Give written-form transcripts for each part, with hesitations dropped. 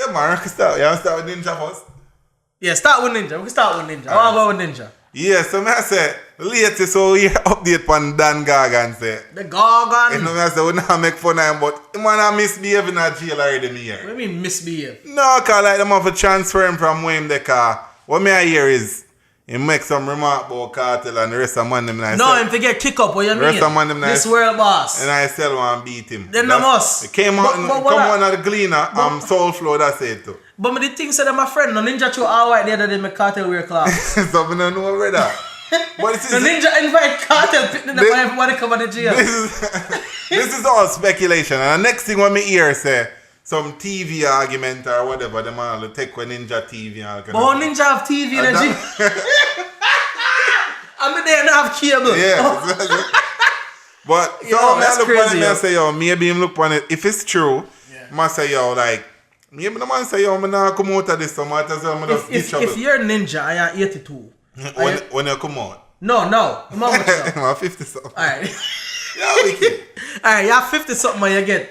Yeah, man, you start with Ninja first. Yeah, start with Ninja. We can start with Ninja. I'll go with Ninja. Yeah, so I say, latest so we update on Dan Gargan say. The Gargan? You know, I say, we not make fun of him, but him man misbehave in a jail already me here. What do you mean misbehave? No, cause like them have to transfer him from where him the car. What me I hear is, he make some remark about Kartel and the rest of man them nice. No, him forget kick up, what you mean? Rest of man them nice. This world boss. And I still want to beat him. Then I must. He came out and come on at the Gleaner, Soul Flow, that's it too. But me the thing said that my friend, no Ninja threw all white the other day, my Kartel wear class. So I don't know brother. But the Ninja invite Kartel picking up everybody come out the jail. This is all speculation. And the next thing when me hear say, some TV argument or whatever, them all will take with Ninja TV and all kind but how Ninja have TV in the gym? I mean, they don't have cable. Yeah. But so I look crazy, on it and say, yo, maybe him look on it. If it's true, I say, yo, like, maybe the man say, yo, I'm not come out of this, so I might as well just get trouble. If you're Ninja, I am 82. When you come out? No. I'm I'm 50 something. Alright. Yeah, wicked. Alright, you're 50 something and you get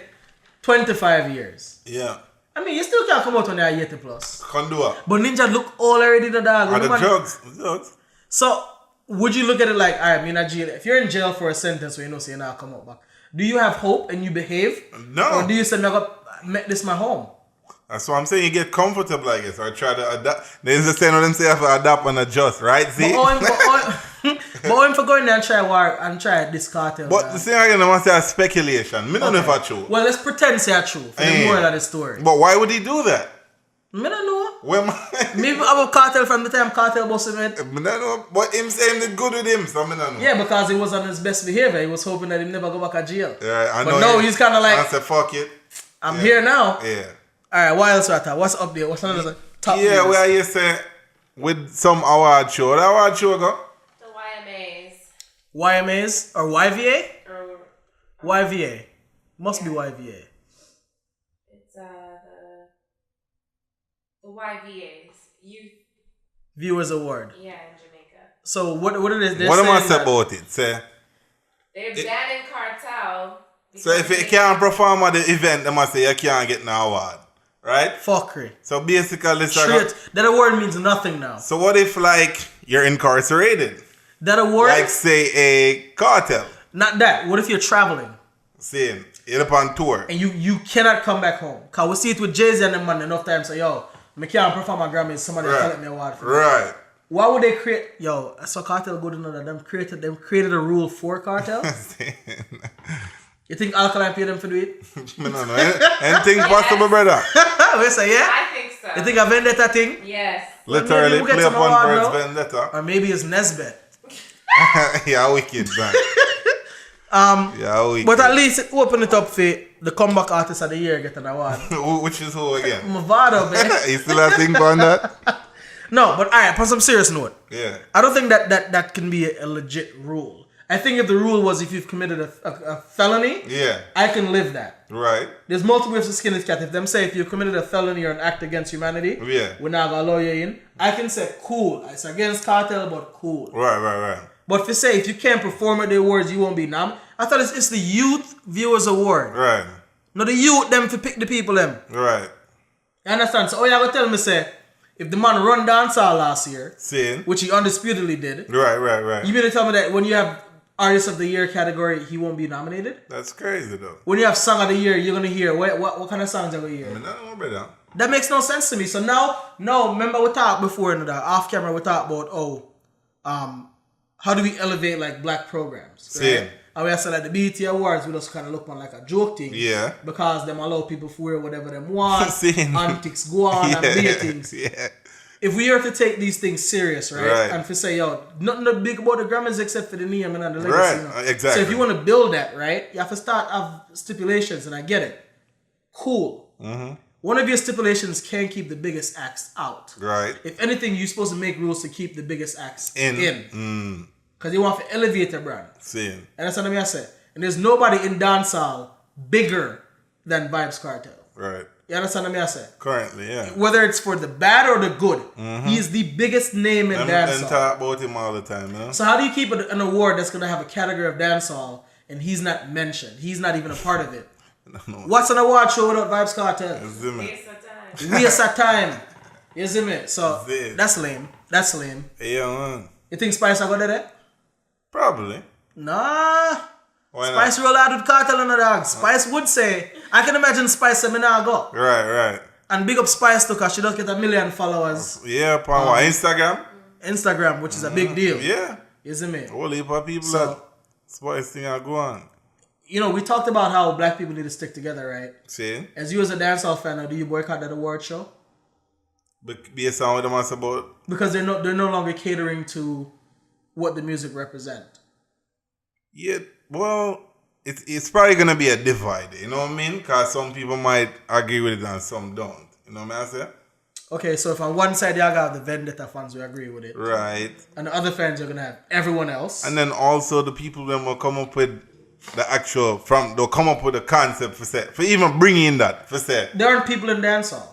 25 years. Yeah. I mean, you still can't come out when you're 80 plus. Can do it. But Ninja look all already the dog. And the drugs. So, would you look at it like, alright, I'm in a jail. If you're in jail for a sentence where you know, say, now come out back. Do you have hope and you behave? No. Or do you say, no, make this my home? That's what I'm saying. You get comfortable, I guess, or try to adapt. There's a saying what them say, have to adapt and adjust, right? See? But I'm for going there and try war and try this cartel. But the thing again, I want to say a speculation. Me don't know if it's true. Well, let's pretend say it's true for the moral of the story. But why would he do that? Me don't know. Maybe I'm a cartel from the time cartel boss him. I don't know. But him saying the good with him, so I don't know. Yeah, because he was on his best behavior. He was hoping that he'd never go back to jail. Yeah, I know. But no, he's kind of like, I said, fuck it. I'm here now. Yeah. Alright, what else right now? What's up there? What's another top Yeah, news? where you say with some award show. What award show go? The YMAs. YMAs or YVA? YVA. Must be YVA. It's the YVAs. Youth Viewers Award. Yeah, in Jamaica. So what it is? What am I say about it? Say. They're banning Kartel. So if you can't perform at the event, they must say you can't get an award. Right? Fuckery. So basically, that award means nothing now. So what if like you're incarcerated? That award? Like say a cartel. Not that. What if you're traveling? Same. You're up on tour. And you cannot come back home. Cause we see it with Jay-Z and them man enough times. So yo, I can't perform my Grammys. Somebody collect me a award for right. Me. Why would they create? Yo, I saw Kartel good enough that them created a rule for Kartel. You think Alkaline paid them for do it? No. Anything possible, brother? We say yeah. I think so. You think a vendetta thing? Yes. Literally we'll play up one bird's vendetta. Or maybe it's Nesbeth. Yeah, wicked, man. Yeah, wicked. But at least it open it up for the comeback artist of the year get an award. Which is who again? Mavado, man. You still have think on that? No, but alright, on some serious note. Yeah. I don't think that can be a legit rule. I think if the rule was if you've committed a felony, I can live that. Right. There's multiple ways to skin this cat. If them say if you've committed a felony or an act against humanity, we're not gonna allow you in. I can say cool. It's against cartel, but cool. Right. But if you say if you can't perform at the awards, you won't be nom. I thought it's the Youth Viewers Award. Right. No, the youth them to pick the people them. Right. You understand? So all you gotta tell me say, if the man run dancehall last year, which he undisputedly did. Right. You mean to tell me that when you have Artist of the Year category, he won't be nominated? That's crazy though. When you have Song of the Year, you're gonna hear what kind of songs are gonna hear? I mean, I don't know, brother. That makes no sense to me. So now, remember we talked before in the off camera. We talked about how do we elevate like black programs? Right? Same. And we said like the BET Awards, we just kind of look on like a joke thing. Yeah. Because them allow people to wear whatever them want. Same. Antics go on and be things. Yeah. If we are to take these things serious, right? And to say, yo, nothing big about the Grammys except for the name and the legacy. Right, you know? exactly. So if you want to build that, right, you have to start have stipulations, and I get it. Cool. Mm-hmm. One of your stipulations can keep the biggest acts out. Right. If anything, you're supposed to make rules to keep the biggest acts in. Mm. Because you want to elevate the brand. Same. And that's what I say. And there's nobody in dancehall bigger than Vybz Kartel. Right. You understand what I say? Currently, yeah. Whether it's for the bad or the good, he's the biggest name in dancehall. And talk about him all the time, you know? So how do you keep an award that's going to have a category of dancehall and he's not mentioned? He's not even a part of it. No. What's an award show without Vybz Kartel? Waste of time. You see me? So that's lame. That's lame. Yeah, man. You think Spice will go there? Probably. Nah. Why Spice roll out with Kartel and the dog. Spice would say, I can imagine Spice say, me nah go. Right. And big up Spice too, because she does get 1 million followers. Yeah, upon Instagram? Instagram, which is a big deal. Yeah. You see me? Whole heap of people that Spice thing are go on. You know, we talked about how black people need to stick together, right? See? As you as a dancehall fan, do you boycott that award show? Based on what them ask about? Because they're no longer catering to what the music represent. Yeah, well, it's probably going to be a divide, you know what I mean? Because some people might agree with it and some don't. You know what I say? Okay, so if on one side y'all got the vendetta fans who agree with it. Right. And the other fans are going to have everyone else. And then also the people that will come up with the actual, they'll come up with a concept for even bringing that, There aren't people in dancehall.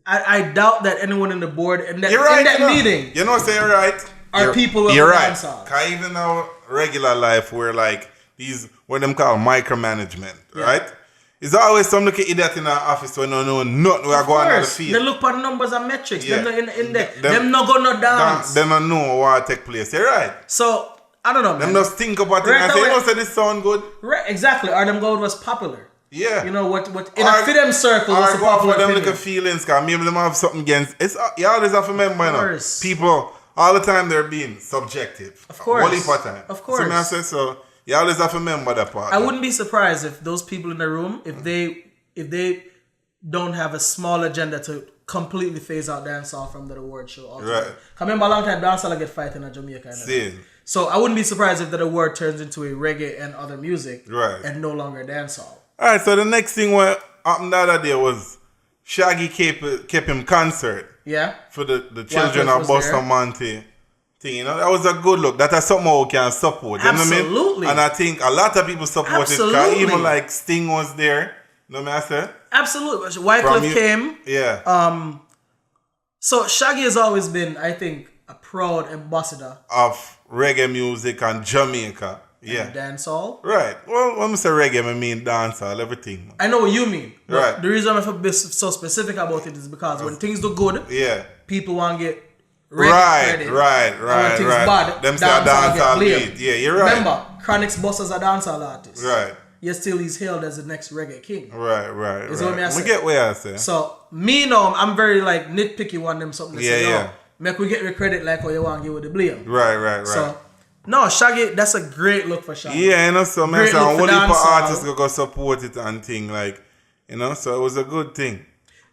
I doubt that anyone in the board, in that meeting. You know, say you're right. Are people you're of right. dancehall. Because even our regular life, we're like, these, what them call micromanagement, right? It's always some little idiot in our office when they know nothing. We are going on the field. They look for numbers and metrics. Yeah. Them not going to dance. Them don't know what take place. You're right. So, I don't know, man. Them just think about it and say, you know, say this sound good. Right, exactly. Or them gold was popular. Yeah. You know, what in a fit them circle, what's the go popular for them opinion? little feelings, because maybe them have something against. You always have to remember, you know, people, all the time they're being subjective. Of course. Whole heap of time. Of course. See me I say? So, you always have to remember that part. I wouldn't be surprised if those people in the room, if they don't have a small agenda to completely phase out dancehall from the award show altogether. Right. I remember a long time dancehall get fighting in Jamaica. So I wouldn't be surprised if the award turns into a reggae and other music and no longer dancehall. Alright, so the next thing what happened the other day was Shaggy kept him concert. Yeah. For the children of Bustamante thing. You know, that was a good look. That is something we can support. You Absolutely. know what I mean? And I think a lot of people support it. Because even like Sting was there. You know what I say? Absolutely. Wycliffe came. Yeah. So Shaggy has always been, I think, a proud ambassador of reggae music and Jamaica. Yeah. And dancehall. Right. Well, when I say reggae, I mean dancehall, everything. I know what you mean. Right. The reason I'm so specific about it is because when things do good, people want to get reggae right. And when things bad, them say dancehall beat. Yeah, you're right. Remember, Chronic's boss is a dancehall artist. Right. Yet still he's hailed as the next reggae king. Right. Is what I say. We get what I say. So, me know, I'm very like nitpicky one them something to say, yo, make we get your credit like how you want to give with the blame. Right. So, no, Shaggy, that's a great look for Shaggy. Yeah, you know, so man, so only for artists go support it and thing, like, you know, so it was a good thing.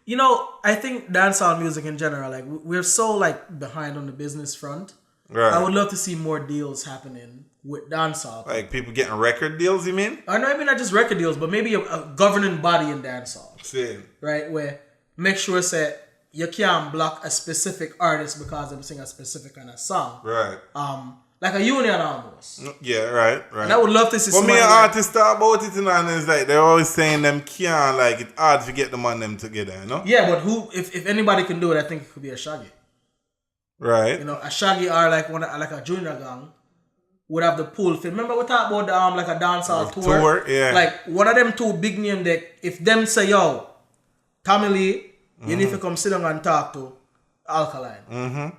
You know, I think dancehall music in general, like, we're so, like, behind on the business front. Right. I would love to see more deals happening with dancehall. Like, people getting record deals, you mean? I know, I mean, not just record deals, but maybe a governing body in dancehall. Same. Right, where make sure that you can't block a specific artist because they sing a specific kind of song. Right. Like a union almost. Yeah, right. And I would love to see some. But me and artists talk about it, and it's like they're always saying them can't, like, it's hard to get them on them together, you know? Yeah, but if anybody can do it, I think it could be a Shaggy. Right. You know, a Shaggy or like a junior gang would have the pull film. Remember we talked about like a dancehall tour? Yeah. Like one of them two big name that if them say, yo, Tommy Lee, you need to come sit down and talk to Alkaline. Mm-hmm.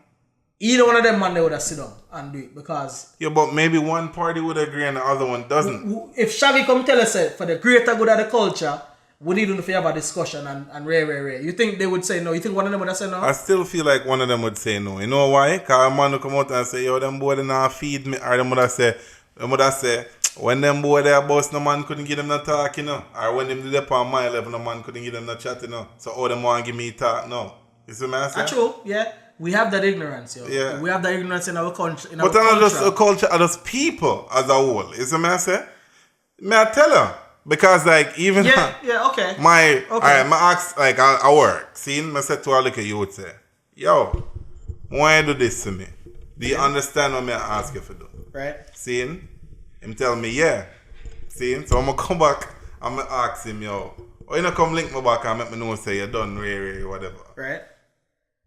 Either one of them man they would have sit down and do it because... Yeah, but maybe one party would agree and the other one doesn't. If Shaggy come tell us for the greater good of the culture, we need to have a discussion and rare. You think they would say no? You think one of them would have said no? I still feel like one of them would say no. You know why? Because a man will come out and say, yo, them boy they not feed me. Or them would have say, when them boy they boss, no man couldn't give them no talk, you know. Or when them did up on my level, no man couldn't give them no chat, you know. So all them want to give me talk, no. You see what I'm saying? True, yeah. We have that ignorance, yo. Yeah. We have that ignorance in our country. But not just a culture, just people as a whole. You see what I'm saying? May I tell her? Because like even okay. Alright, my ask like I work. See, I said to her like you would say, yo, why you do this to me? Do you understand what I ask you for do? Right. See, him tell me, yeah. See, so I'm gonna come back, I'm gonna ask him, yo, or you know come link me back and make me know say you're done, whatever. Right.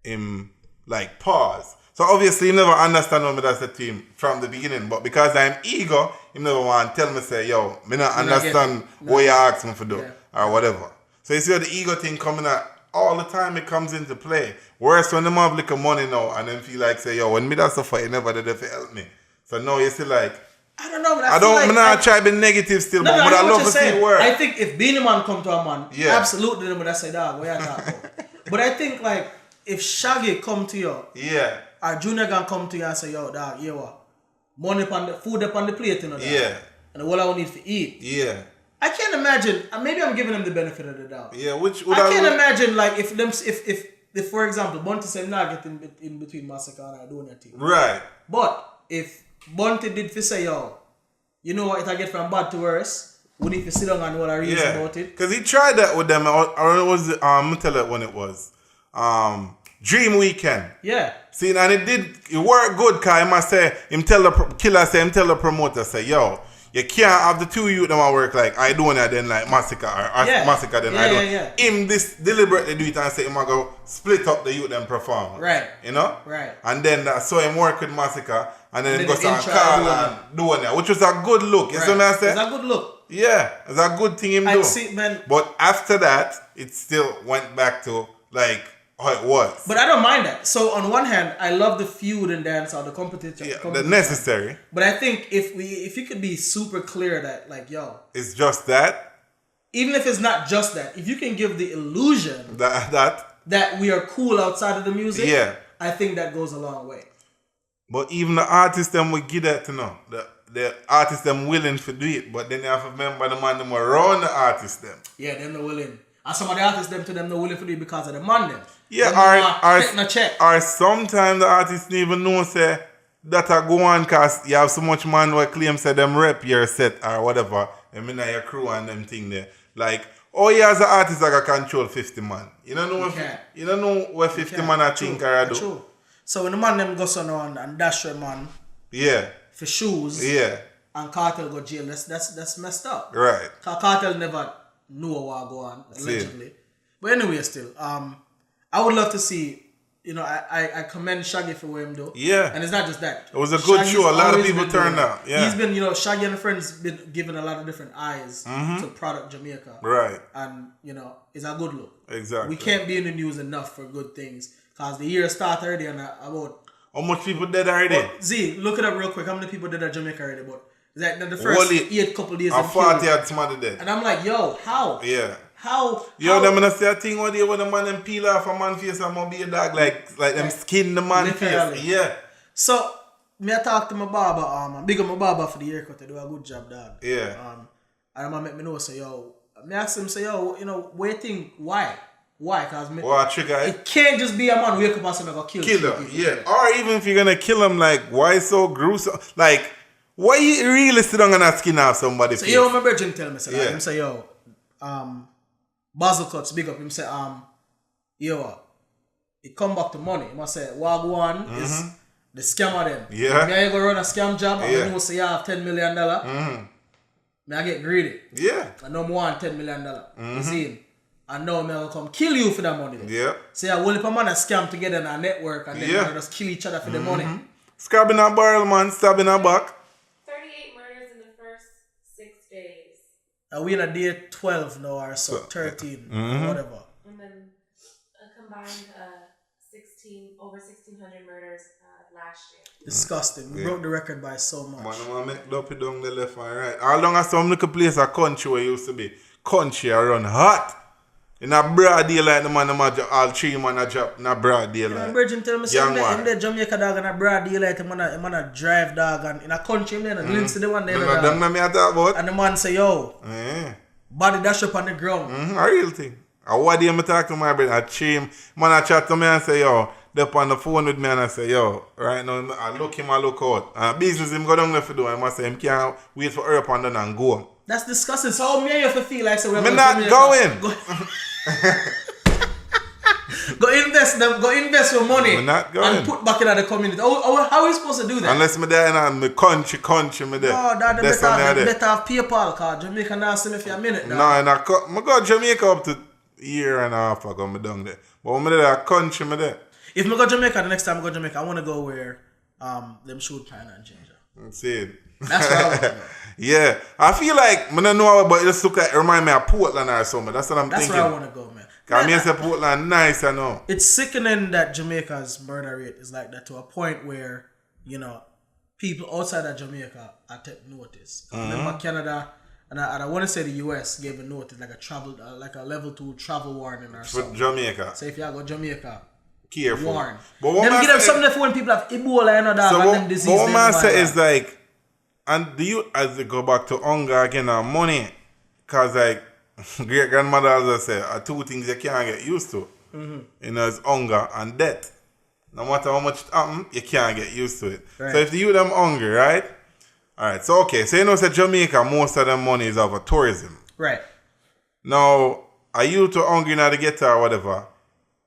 Him like pause. So obviously he never understand what I said to him from the beginning, but because I'm eager, he never want to tell me say, yo, me not understand what you ask me for do or whatever. So you see how the ego thing coming at all the time it comes into play. Worse when them have little money now and then feel like say, yo, when me that suffer, you never did it to help me. So now you see like, I don't know, but I'm not trying to be negative still, but I love to see it work. I think if Beanie Man come to a man, Yeah. absolutely them would say, dog, what you talking about? But I think like if Shaggy come to you, Yeah. or Junior can come to you and say, yo, dog, you what? Money upon the food upon the plate, you know. Dog. Yeah. And all I need to eat. Yeah. I can't imagine. Maybe I'm giving them the benefit of the doubt. Yeah, which I can't imagine like if for example Bunty said nah get in between Massacre and I do nothing. Right. But if Bunty did for say yo, you know what, if I get from bad to worse, we need to sit down and know what I reason about it. Because he tried that with them. Or it was I'm tell it when it was. Dream Weekend. Yeah. See, and it worked good, cause he must say, him tell the promoter, say, yo, you can't have the two you them work like I doing it then like Massacre or Massacre then I don't. Yeah. Him this deliberately do it and say him a go split up the youth them perform. Right. You know? Right. And then so him work with Massacre and then he goes and call and doing it, which was a good look. You see what I say? It's a good look. Yeah, it's a good thing him do. See, man. But after that, it still went back to like how it was. But I don't mind that. So on one hand, I love the feud and dance or the competition. Yeah, the necessary. But I think if you could be super clear that like yo, it's just that. Even if it's not just that, if you can give the illusion that we are cool outside of the music, yeah, I think that goes a long way. But even the artists them will get that to know. The artists them willing to do it, but then you have to remember the man them around the artists them. Yeah, them not willing. And some of the artists them to them not willing to do it because of the man them. Yeah, or sometimes the artists don't even know say that I go on cause you have so much man who claim say them rep your set or whatever. I mean your crew and them thing there. Like, oh yeah, as an artist I can control 50 man. You don't know what 50 man I think or I do. True. So when the man them goes on and dash your man for shoes and Kartel go jail, that's messed up. Right. Cause Kartel never knew what go on, allegedly. But anyway still, I would love to see, you know, I commend Shaggy for what him do. Yeah. And it's not just that. It was a good show. A lot of people turned out. Yeah. He's been, you know, Shaggy and friends been given a lot of different eyes to product Jamaica. Right. And, you know, it's a good look. Exactly. We can't be in the news enough for good things. Because the year started already and about... How much people dead already? But, Z, look it up real quick. How many people dead at Jamaica already? But it's like the first 8 couple days. And 40 had somebody dead. And I'm like, yo, how? Yeah. How? Yo, them gonna say a thing one day when the man them peel off a man face and gonna be a dog like them skin the man face. Yeah. So me I talk to my barber, big up my barber for the haircut. They do a good job, dog. Yeah. And I'm make me know say yo. Me ask him say yo, you know, what you think? Why? Cause me. What trigger it can't just be a man wake up and say me go kill him. Yeah. Or even if you're gonna kill him, like why so gruesome? Like why you really sit down and skin off somebody? So face? yo, my virgin tell me say like, him say yo, Basil Cuts, big up him say, yo, it come back to money. He must say, Wagwan is the scammer them. Yeah. Me I go run a scam job and you know say you have $10 million. Me I get greedy. Yeah. I know more than $10 million. You see? And now me I go come kill you for that money. Yeah. So I will if a man a scam together in a network and then they just kill each other for the money. Scabbing a barrel, man, stabbing a back. 38 murders in the first 6 days. We in a day 12 now or so, 13 or whatever. And then a combined over 1,600 murders last year. Disgusting. We broke the record by so much. Man, I want to make dopey down the left and right. How long as some little place a country where it used to be? Country I run hot. In a broad daylight, the man all 3 man a drop in a broad daylight. Yeah, Virgin tell me something in the Jamaica dog in a broad daylight, man a drive dog and in a country then Lindsay the one there. Don't know me I talk about. And the man say, yo, body dash up on the ground. A real thing. And what day I talk to my brother, I cheam. Man I chat to me and say, yo, they up on the phone with me and I say, yo, right now I look him, I look out. And business him go down there for do. I must say him can't wait for her up and down and go. That's disgusting. So how me you have to feel like so we're not going. Go invest your money and put back in the community. How are we supposed to do that? Unless me there in my country me there. No, that better have PayPal card. Jamaica now see me for a minute. No, and I go Jamaica up to a year and a half ago me down there. But when me there country me there. If me go Jamaica the next time I go Jamaica, I want to go where them shoot pine and ginger. See it. That's what I want to go. Yeah. I feel like I don't know but it just look like it remind me of Portland or something. That's what I'm thinking. That's where I want to go, man. Because I say Portland nice, I know. It's sickening that Jamaica's murder rate is like that to a point where, people outside of Jamaica are taking notice. Remember Canada, and I want to say the US gave a notice, like a level 2 travel warning or something. For Jamaica. So if you go Jamaica, careful. warn. But Them give them something for when people have Ebola and all that, and them disease. But what I say is like, and do you, as they go back to hunger again, money, because like, great grandmother also say, are two things you can't get used to. It's hunger and death. No matter how much it happens, you can't get used to it. Right. So if you them hungry, right? Alright, so okay, so say Jamaica, most of them money is over tourism. Right. Now, are you too hungry now to get or whatever?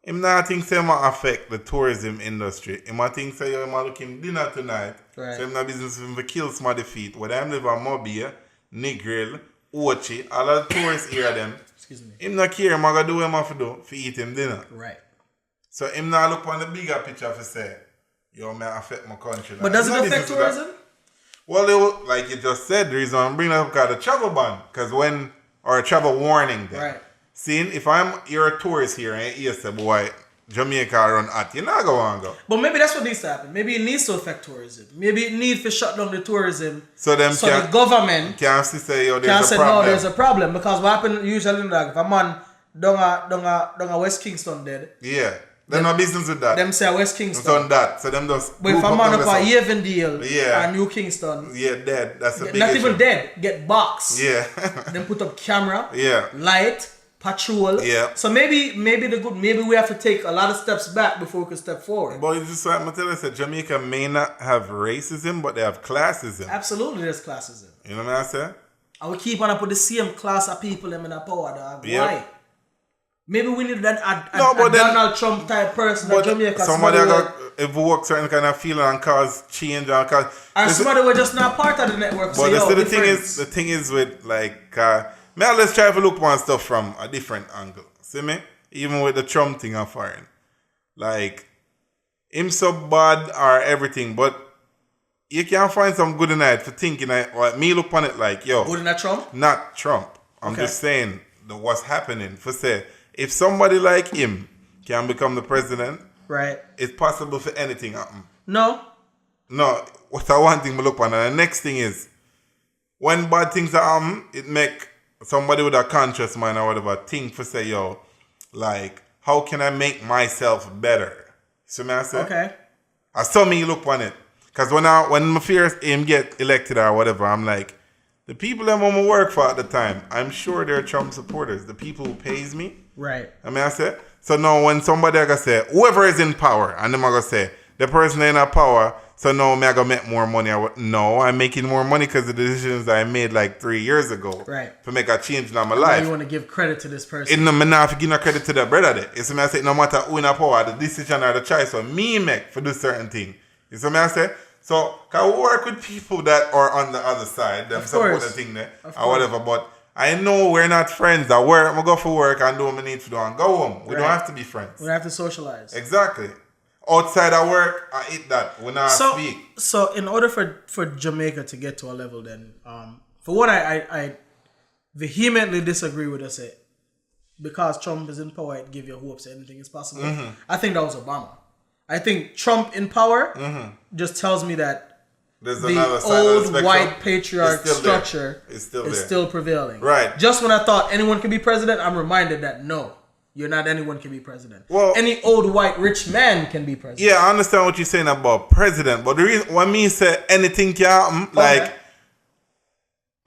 Him not think say might affect the tourism industry. Him might think say, yo, him looking dinner tonight. Right. So him not business for him to kill somebody feet. Whether I'm live on Mobile, Negril, Ochi, all of the tourists here them. Excuse me. Him not care, him gonna do what him have to do for eat him dinner. Right. So him not look on the bigger picture for say, yo, may affect my country. But does it affect tourism? Well, it will, like you just said, the reason I'm bringing it up because the travel ban. Because or a travel warning then. Right. Seeing, if you're a tourist here and you say, boy, Jamaica run at, you're not going to go. But maybe that's what needs to happen. Maybe it needs to affect tourism. Maybe it needs to shut down the tourism. So the government can't say, yo, there's a problem. No, there's a problem. Because what happens usually, like, if a man down a West Kingston dead. Yeah. Them no business with that. Them say West Kingston. Done that. So them just. But if a man up a Avondale and New Kingston. Yeah, dead. That's a big not issue. even dead. Get boxed. Yeah. Then put up camera. Yeah. Light. Patrol. Yeah. So maybe we have to take a lot of steps back before we can step forward. But it's just like Matilda said, Jamaica may not have racism, but they have classism. Absolutely, there's classism. You know what I'm saying? And we keep on up with the same class of people in the power, dog. Yep. Why? Maybe we need a Donald Trump type person that Jamaica. Somebody got evoke certain kind of feeling and cause change and cause. Or somebody were just not part of the network. But the thing is with like, let's try to look on stuff from a different angle. See me? Even with the Trump thing I'm firing. Like, him so bad or everything, but you can find some good in it for thinking, like me look on it like, yo. Good in that Trump? Not Trump. I'm just saying what's happening. For say, if somebody like him can become the president, right, it's possible for anything happen. No, what's that one thing we look on? And the next thing is, when bad things happen, it make somebody with a conscious mind or whatever think for say, yo, like, how can I make myself better? See what I say? Okay. I saw me look on it. Because when my first him get elected or whatever, I'm like, the people that I'm work for at the time, I'm sure they're Trump supporters. The people who pays me. Right. I say, so now when somebody I gonna say, whoever is in power, and them I gonna say, the person in power, so now me I gonna make more money. No, I'm making more money because of the decisions I made like 3 years ago. Right. To make a change in my life. You want to give credit to this person. And I'm not give no credit to the brother there. It's me I say, no matter who in power, the decision or the choice for me make for do certain thing. You see me I say? So, can we work with people that are on the other side, them support the thing there, or whatever, but I know we're not friends. I'm going to go for work and do what I need to do and go home. We don't have to be friends. We don't have to socialize. Exactly. Outside of work, I eat that. We not speak. So, in order for Jamaica to get to a level then, for one, I vehemently disagree with us. Because Trump is in power, it give you hopes that anything is possible. Mm-hmm. I think that was Obama. I think Trump in power just tells me that the old white patriarch structure is still prevailing. Right. Just when I thought anyone could be president, I'm reminded that no, you're not anyone can be president. Well, any old white rich man can be president. Yeah, I understand what you're saying about president, but the reason when me say anything can happen, like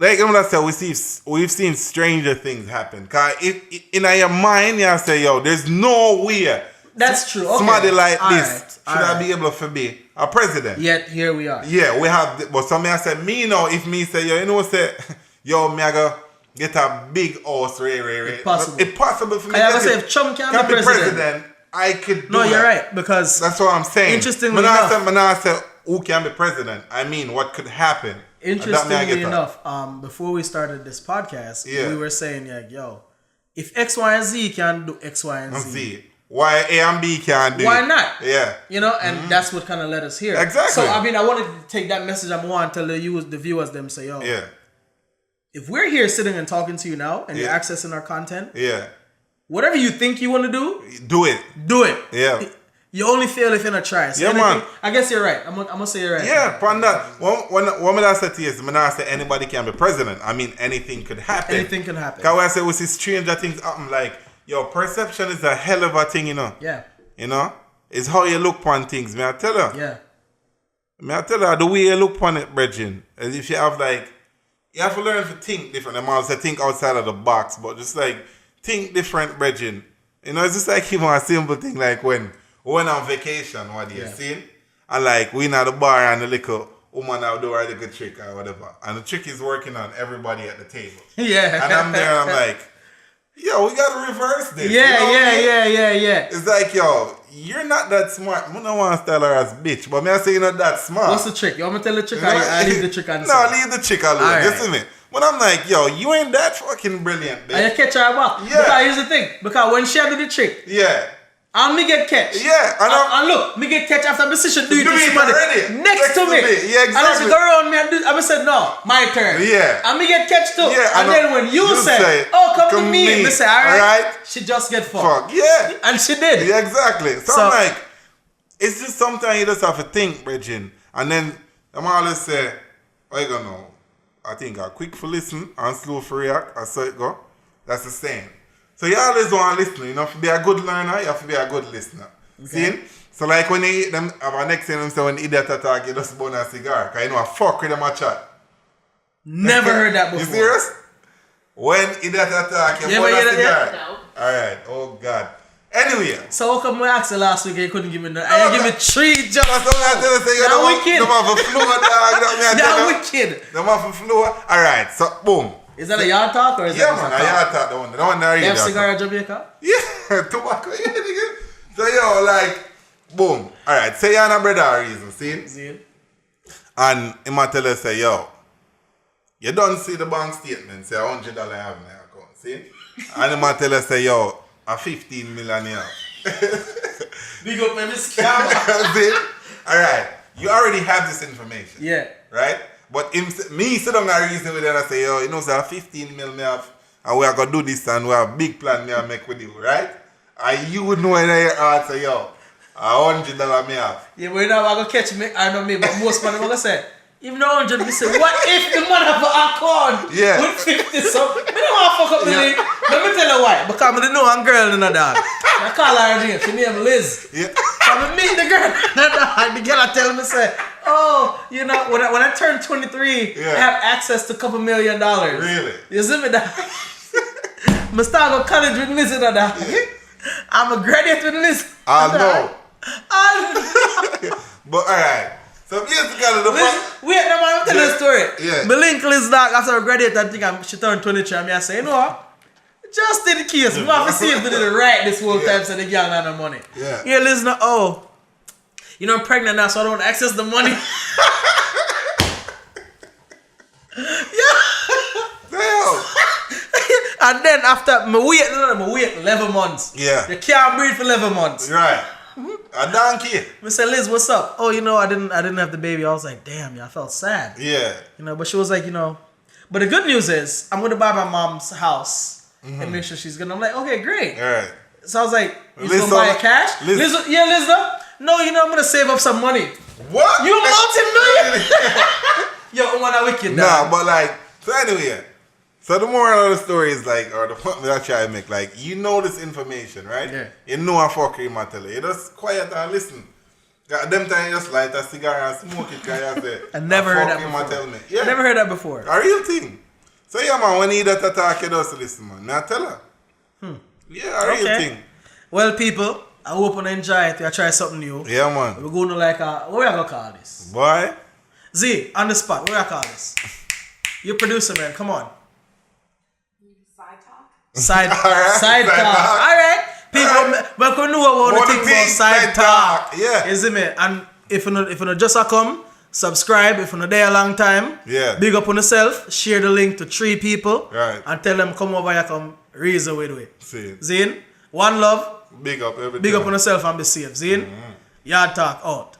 I'm gonna say we've seen stranger things happen. Cause in your mind you say, yo, there's no way. That's true. Okay. Somebody like this should I be able to be a president? Yet here we are. Yeah, we have. But somebody I said, me know if me say, yo, say, yo, me I go get a big house, It's possible. It's possible for me. I say if Trump can be president, I could do No, you're that. Right, because that's what I'm saying. Interestingly enough, I say who can be president? I mean, what could happen? Interestingly enough, before we started this podcast, we were saying, like, yo, if X, Y, and Z can do X, Y, and Z. Why A and B can't do Why not? Yeah. You know, and that's what kind of led us here. Exactly. So, I mean, I wanted to take that message I want to tell the viewers them say, yo, if we're here sitting and talking to you now and you're accessing our content, whatever you think you want to do it. do it. Yeah. You only fail if you're not trying. So man. I guess you're right. I'm gonna say you're right. Yeah, upon that. What I say to you is, I'm not say anybody can be president. I mean, anything could happen. Anything can happen. Because when I say we see stranger things happen, like, yo, perception is a hell of a thing, you know. Yeah. You know? It's how you look upon things, may I tell you? Yeah. May I tell you, the way you look upon it, brethren, as if you have like, you have to learn to think different. I'm also think outside of the box, but just like, think different, brethren. You know, it's just like even a simple thing like when we went on vacation, what do you see? And like, we in at the bar and the little woman out do a little trick or whatever. And the trick is working on everybody at the table. Yeah. And I'm there and I'm like, yo, we gotta reverse this. Yeah, you know yeah. It's like, yo, you're not that smart. I don't want to tell her as bitch, but me I say you're not that smart. What's the trick? You want me to tell the trick or I leave the trick on the No, side? leave the trick alone. Right. You see me? But I'm like, yo, you ain't that fucking brilliant, bitch. And you catch her back. Yeah. Because here's the thing. Because when she do the trick, Yeah. and me get catch. Yeah. And look, me get catch after my sister do it to somebody next to me. Yeah, exactly. And she go around me and do, I said, no, my turn. Yeah. And me get catch too. Yeah, and then when you say, oh, come to me. Me say, all right. She just get fucked. Yeah. And she did. Yeah, exactly. So I'm like, it's just sometimes you just have to think, Bridget. And then I'm always say, what you gonna know? I think quick for listen and slow for react. I saw it go. That's the saying. So you always want to listen. You know, to be a good learner, you have to be a good listener. Okay. See? So like when you them our next thing them say when idiot attack, you just burn a cigar. Cause you know I fuck with them a chat. Never heard that before. You serious? When idiot attack, you burn a cigar. No. Alright, oh God. Anyway. So how come we asked you last week and you couldn't give me none? And you give me 3 jobs. That's what I tell you. Say, you Now don't wicked. have a flow, dog. Now wicked. Them have a flow. Alright, so boom. Is that a Yawd Talk or is Yeah, that man, a Yawd Talk, the one that They read have cigar in Jamaica? Yeah, tobacco, yeah, nigga. So, yo, like, boom. Alright, say you're on a brother reason, see? And he might tell us, say, yo, you don't see the bank statement, say $100 I have in my account, see? And he might tell us, say, yo, a 15 million you have. Big up every scam. See? Alright, you already have this information. Yeah. Right? But me sit down and reason with it and I say, yo, you know, say 15 mil me have, and we are going to do this and we have a big plan me have make with you, right? And you would know in your heart, say, yo, $100 me have. Yeah, but you know, I'm going to catch me, I know me, but most people are going to say, even though 100, me say, what if the man have an account with 50 so? Me don't want to fuck up the link. Let me tell you why. Because I know one girl in a dog. I call her name. She name Liz. Yeah. So I meet the girl in a dog. The girl I tell me, say, oh, you know, when I turn 23, I have access to a couple $1 million. Really? You see me, dog? I start go college with Liz in a dog. I'm a graduate with Liz. I know. I But alright. So basically the wait, no man, I'm telling you a story. Yeah. My link Liz dog after I graduate, I think she turned 23 and I say, you know what? Just in the case, we have to see if they did it right this whole time so they get a lot of money. Yeah. Yeah, Liz, no, oh, you know I'm pregnant now so I don't access the money. Damn. And then after, I wait 11 months. Yeah. You can't breathe for 11 months. Right. A donkey. I said, Liz, what's up? Oh, you know, I didn't have the baby. I was like, damn, yeah, I felt sad. Yeah. You know, but she was like, you know, but the good news is I'm gonna buy my mom's house and make sure she's gonna. I'm like, okay, great. Alright. So I was like, you Liz, gonna buy it cash? Liz- Liz, no, you know, I'm gonna save up some money. What? You a multi-million? Yo, I'm on a wicked Nah, but like, so anyway, so the moral of the story is like, or the point that I try to make, like, you know this information, right? Yeah. You know a fucker might tell you. You just quiet and listen. At them time you just light a cigar and smoke it, cause you say, I never heard that before. before. Tell me. Yeah. I never heard that before. A real thing. So yeah, man, when you that attack, you just listen, man. Now tell her. Yeah, a real thing. Well, people, I hope you enjoy it. I try something new. Yeah, man. We're going to like, what we gonna call this? Boy. Z, on the spot, what we gonna call this? You producer, man, come on. Side talk. Side Alright, talk. Alright. People, but we know what we think about side talk. Yeah. You see me? And if you not just come, subscribe. If you're not there a long time, Yeah. big up on yourself. Share the link to 3 people. Right. And tell them come over here, come reason with it. See. Zine, one love. Big up everything. Big up on yourself and be safe. Zine, Yawd Talk out.